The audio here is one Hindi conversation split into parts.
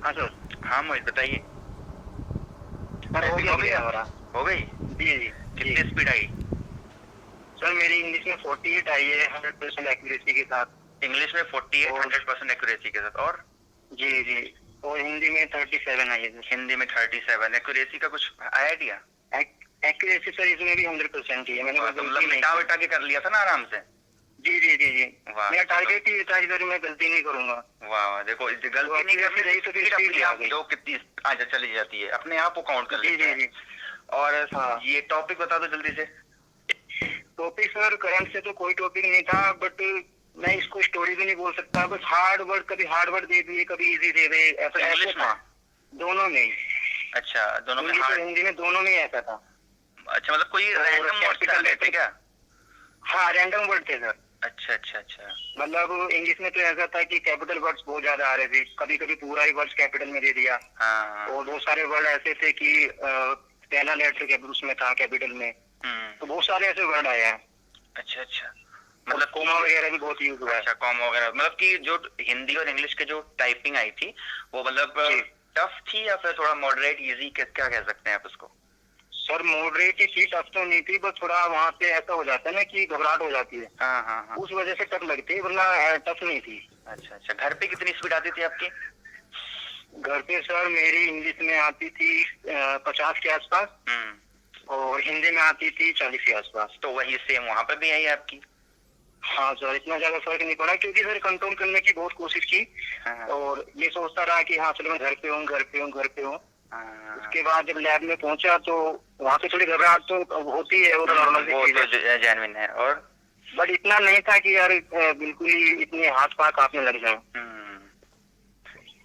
हाँ सर। हाँ मोहित बताइए। सर हो टाइपिंग गया हो गया? हमारा। हो गई? जी जी। कितनी जी स्पीड आई? सर मेरी इंग्लिश में 48 आई है 100% एक्यूरेसी के साथ। इंग्लिश में 48 और 100% एक्यूरेसी के साथ। और जी जी। और हिंदी में 37 आई है सर। हिंदी में 37। एक्यूरेसी का कुछ आइडिया? एक्यूरेसी सर इसमें भी 100% ही है। मैंने कोई तो गलती मतलब नहीं मिटा की। विटा के कर लिया था ना आराम से? जी जी जी जी। वाह मेरा चलो। टारगेट ही था इधर मैं गलती नहीं करूंगा। वाह वाह, देखो गलती नहीं accuracy करनी रही तो फिर स्पीड speed अपने भी आ आप गई। जो कितनी आगे चली जाती है अपने आप वो काउंट कर जी लेता जी है। जी। और हाँ। ये टॉपिक बता दो जल्दी से। टॉपिक सर करंट से तो कोई टॉपिक नहीं था, बट मैं इसको स्टोरी भी नहीं बोल सकता। बस हार्ड वर्ड, कभी हार्ड वर्ड दे दिए कभी इजी दे दे, ऐसा ऐसे इंग्लिश में? था दोनों में। अच्छा, दोनों में इंग्लिश और हार्ड। हिंदी में दोनों में ऐसा था। अच्छा, मतलब कोई और रैंडम वर्ड्स कैपिटल डाले थे लेटर। क्या? हाँ रैंडम वर्ड थे सर। अच्छा अच्छा अच्छा। मतलब इंग्लिश में तो ऐसा था कि कैपिटल वर्ड्स बहुत ज्यादा आ रहे थे, कभी कभी पूरा ही वर्ड्स कैपिटल में दे दिया। हाँ। और बहुत सारे वर्ड ऐसे थे कि पहला लेटर उसमें था कैपिटल में। तो बहुत सारे ऐसे वर्ड आए हैं। अच्छा अच्छा। मतलब कोमा वगैरह भी बहुत यूज हुआ है। अच्छा, कॉम वगैरह मतलब कि जो हिंदी और इंग्लिश के जो टाइपिंग आई थी वो मतलब टफ थी या फिर थोड़ा मॉडरेट इजी, क्या कह सकते हैं आप उसको? सर मॉडरेट ही थी, टफ तो नहीं थी। बस थोड़ा वहाँ पे ऐसा हो जाता है ना कि घबराहट हो जाती है। हाँ हाँ हाँ। उस वजह से टफ लगती है, वरना टफ नहीं थी। अच्छा अच्छा। घर पे कितनी स्पीड आती थी आपकी? घर पे सर मेरी इंग्लिश में आती थी 50 के आसपास। और हिंदी में आती थी 40 के आसपास। तो वही सेम वहां पे भी आई आपकी? हाँ सर इतना ज्यादा फर्क नहीं पड़ा, क्योंकि सर कंट्रोल करने की बहुत कोशिश की। हाँ। और ये सोचता रहा कि हाँ चलो मैं घर पे हूँ घर पे हूँ घर पे हूँ। हाँ। उसके बाद जब लैब में पहुंचा तो वहाँ पे थोड़ी घबराहट तो होती है, वो तो नॉर्मल वो सी चीज तो है। जेन्युइन है। और बट इतना नहीं था कि यार बिल्कुल ही इतने हाथ पाँव कांपने लग जाए।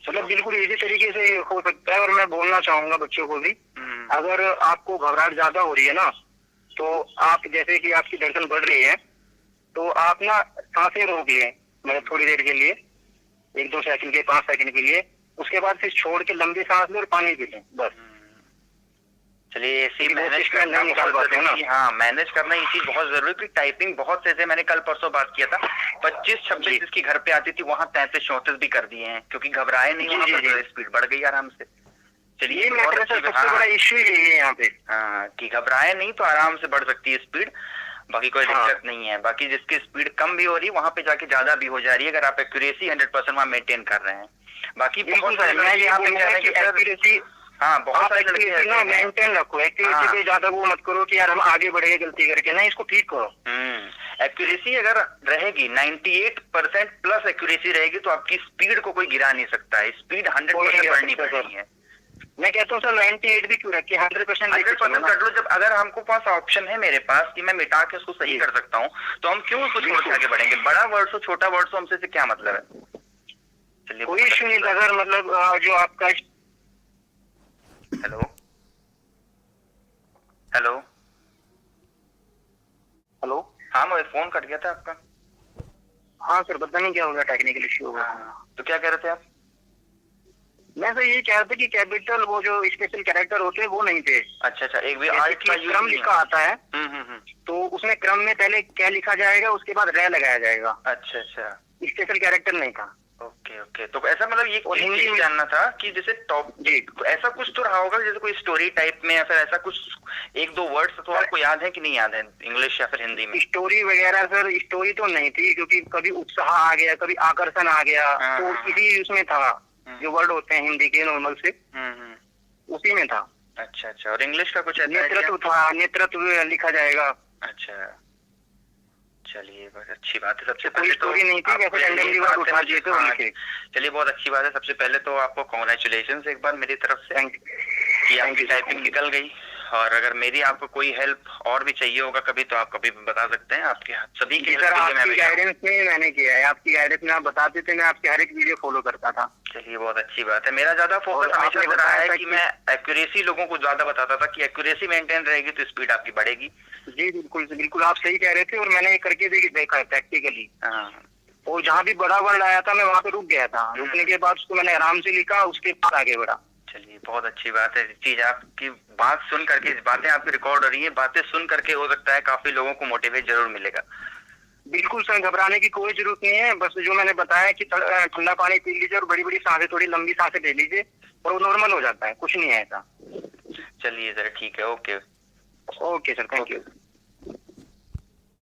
मतलब बिल्कुल इसी तरीके से हो सकता है। और मैं बोलना चाहूंगा बच्चों को भी, अगर आपको घबराहट ज्यादा हो रही है ना, तो आप जैसे कि आपकी धड़कन बढ़ रही है, तो आप ना सांसें रोक लें, मतलब थोड़ी देर के लिए, 1-2 सेकंड के 5 सेकंड के लिए। उसके बाद फिर छोड़ के लंबी सांस लें और पानी पी लें बस। चलिए ऐसे ही मैनेज नहीं करना निकाल बहुत पाते हैं ना। जरूरी। हाँ, मैनेज करना ये चीज बहुत जरूरी है। टाइपिंग बहुत से मैंने कल परसों बात किया था, 25-26 जिसकी घर पे आती थी वहां 33-34 भी कर दिए हैं, क्योंकि घबराए नहीं, वहां पर स्पीड बढ़ गई आराम से। चलिए सबसे बड़ा इश्यू यही है यहाँ पे। हाँ, कि घबराए नहीं तो आराम से बढ़ सकती है स्पीड, बाकी कोई दिक्कत नहीं है। बाकी जिसकी स्पीड कम भी हो रही है वहां पे जाके ज्यादा भी हो जा रही है, अगर आप एक्यूरेसी 100% वहां मेंटेन कर रहे हैं। बाकी बहुत सारे लड़के यहाँ पे कह रहे हैं कि सर, हाँ बहुत सारे लड़के ना मेंटेन रखो, एक्यूरेसी पे ज्यादा वो मत करो कि यार हम आगे बढ़े गलती करके, नहीं इसको ठीक करो। एक्यूरेसी अगर रहेगी 98% प्लस एक्यूरेसी रहेगी तो आपकी स्पीड को कोई गिरा नहीं सकता है। स्पीड 100% बढ़नी पड़नी है। मैं कहता हूँ सर 98 भी क्यों रखिए, 100% कर लो। जब अगर हमको पास ऑप्शन है मेरे पास कि मैं मिटा के उसको सही कर सकता हूँ, तो हम क्यों उसको छोड़ के आगे बढ़ेंगे? बड़ा वर्ड हो छोटा वर्ड हो हमसे क्या मतलब है? चलिए कोई इश्यू नहीं था सर। मतलब जो आपका हेलो हेलो हेलो। हाँ, मैं फोन कट गया था आपका। हाँ सर पता नहीं क्या हो गया, टेक्निकल इश्यू हो गया। तो क्या कह रहे थे आप? मैं तो ये कह रहा था कि कैपिटल वो जो स्पेशल कैरेक्टर होते हैं वो नहीं थे। अच्छा अच्छा। एक भी आर्ट का क्रम लिखा आता है, तो उसमें क्रम में पहले क्या लिखा जाएगा, उसके बाद रे लगाया जाएगा। अच्छा अच्छा। स्पेशल कैरेक्टर नहीं था। Okay okay. तो ऐसा मतलब ये हिंदी में जानना था कि जैसे टॉप जी ऐसा कुछ तो रहा होगा जैसे कोई स्टोरी टाइप में, या फिर ऐसा कुछ 1-2 वर्ड्स तो आपको याद है कि नहीं याद है इंग्लिश या फिर हिंदी में? स्टोरी वगैरह सर स्टोरी तो नहीं थी, क्योंकि कभी उत्साह आ गया कभी आकर्षण आ गया, तो इसी उसमें था। जो वर्ड होते हैं हिंदी के नॉर्मल से, उसी में था। अच्छा अच्छा। और इंग्लिश का कुछ नेतृत्व था, नेतृत्व लिखा जाएगा। अच्छा, चलिए बहुत अच्छी बात है। सबसे पहले तो चलिए बहुत अच्छी बात है। सबसे पहले तो आपको कॉन्ग्रेचुलेशन एक बार मेरी तरफ से कि आपकी टाइपिंग निकल गई। और अगर मेरी आपको कोई हेल्प और भी चाहिए होगा कभी, तो आप कभी बता सकते हैं। आपके सभी की गाइडेंस में मैंने किया है, आपकी गाइडेंस में आप बताते थे, मैं आपके हर एक वीडियो फॉलो करता था। चलिए बहुत अच्छी बात है। मेरा ज्यादा फोकस हमेशा रहा है कि मैं एक्यूरेसी लोगों को ज्यादा बताता था कि एक्यूरेसी मेंटेन रहेगी तो स्पीड आपकी बढ़ेगी। जी बिल्कुल बिल्कुल आप सही कह रहे थे, और मैंने ये करके देखा है प्रैक्टिकली। और जहाँ भी बड़ा वर्ड आया था मैं वहाँ पे रुक गया था। रुकने के बाद उसको मैंने आराम से लिखा, उसके बाद आगे बढ़ा। चलिए बहुत अच्छी बात है। चीज आपकी बात सुन करके, बातें आपकी रिकॉर्ड हो रही है, बातें सुन करके हो सकता है काफी लोगों को मोटिवेट जरूर मिलेगा। बिल्कुल सर, घबराने की कोई जरूरत नहीं है। बस जो मैंने बताया कि ठंडा पानी पी लीजिए और बड़ी बड़ी सांसें, थोड़ी लंबी सांसें ले लीजिए और वो नॉर्मल हो जाता है, कुछ नहीं है ऐसा। चलिए सर, ठीक है, okay. Okay sir, thank you.